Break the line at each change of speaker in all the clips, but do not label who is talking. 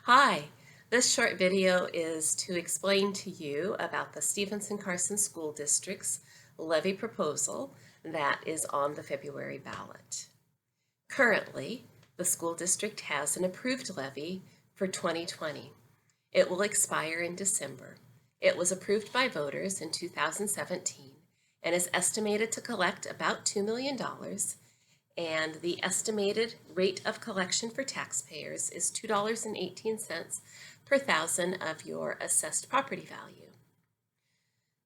Hi, this short video is to explain to you about the Stevenson-Carson School District's levy proposal that is on the February ballot. Currently, the school district has an approved levy for 2020. It will expire in December. It was approved by voters in 2017 and is estimated to collect about $2 million, and the estimated rate of collection for taxpayers is $2.18 per thousand of your assessed property value.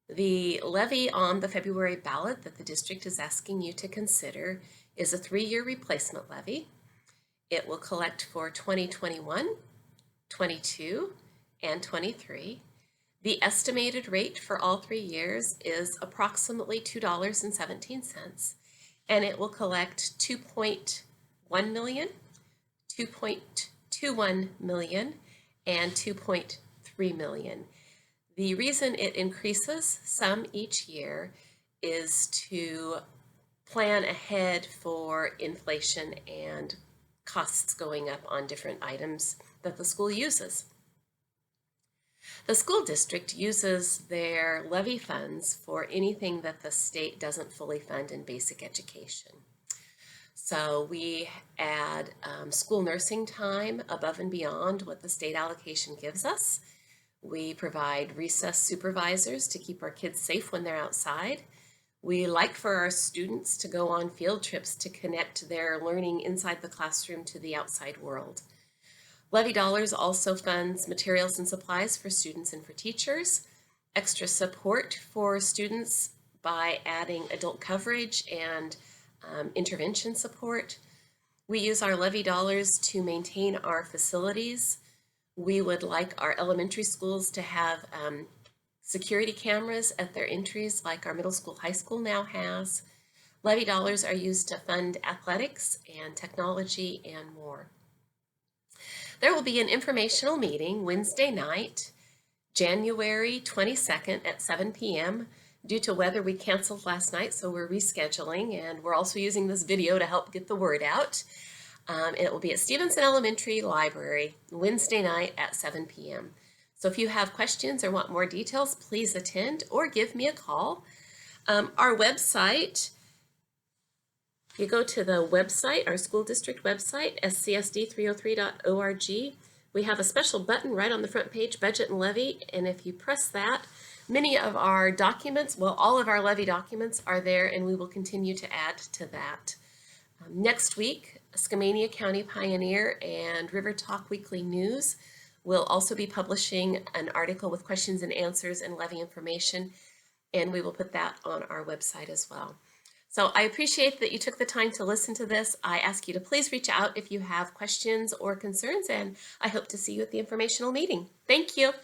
The levy on the February ballot that the district is asking you to consider is a 3-year replacement levy. It will collect for 2021, 22, and 23. The estimated rate for all 3 years is approximately $2.17. And it will collect 2.1 million, 2.21 million, and 2.3 million. The reason it increases some each year is to plan ahead for inflation and costs going up on different items that the school uses. The school district uses their levy funds for anything that the state doesn't fully fund in basic education. So we add school nursing time above and beyond what the state allocation gives us. We provide recess supervisors to keep our kids safe when they're outside. We like for our students to go on field trips to connect their learning inside the classroom to the outside world. Levy dollars also funds materials and supplies for students and for teachers, extra support for students by adding adult coverage and intervention support. We use our levy dollars to maintain our facilities. We would like our elementary schools to have security cameras at their entries like our middle school, high school now has. Levy dollars are used to fund athletics and technology and more. There will be an informational meeting Wednesday night, January 22nd at 7 p.m. Due to weather, we canceled last night, so we're rescheduling, and we're also using this video to help get the word out. It will be at Stevenson Elementary Library Wednesday night at 7 p.m. So if you have questions or want more details, please attend or give me a call. Our website, you go to the website, our school district website, SCSD303.org. We have a special button right on the front page, Budget and Levy, and if you press that, many of our documents, well, all of our levy documents are there, and we will continue to add to that. Next week, Skamania County Pioneer and River Talk Weekly News will also be publishing an article with questions and answers and levy information, and we will put that on our website as well. So I appreciate that you took the time to listen to this. I ask you to please reach out if you have questions or concerns, and I hope to see you at the informational meeting. Thank you.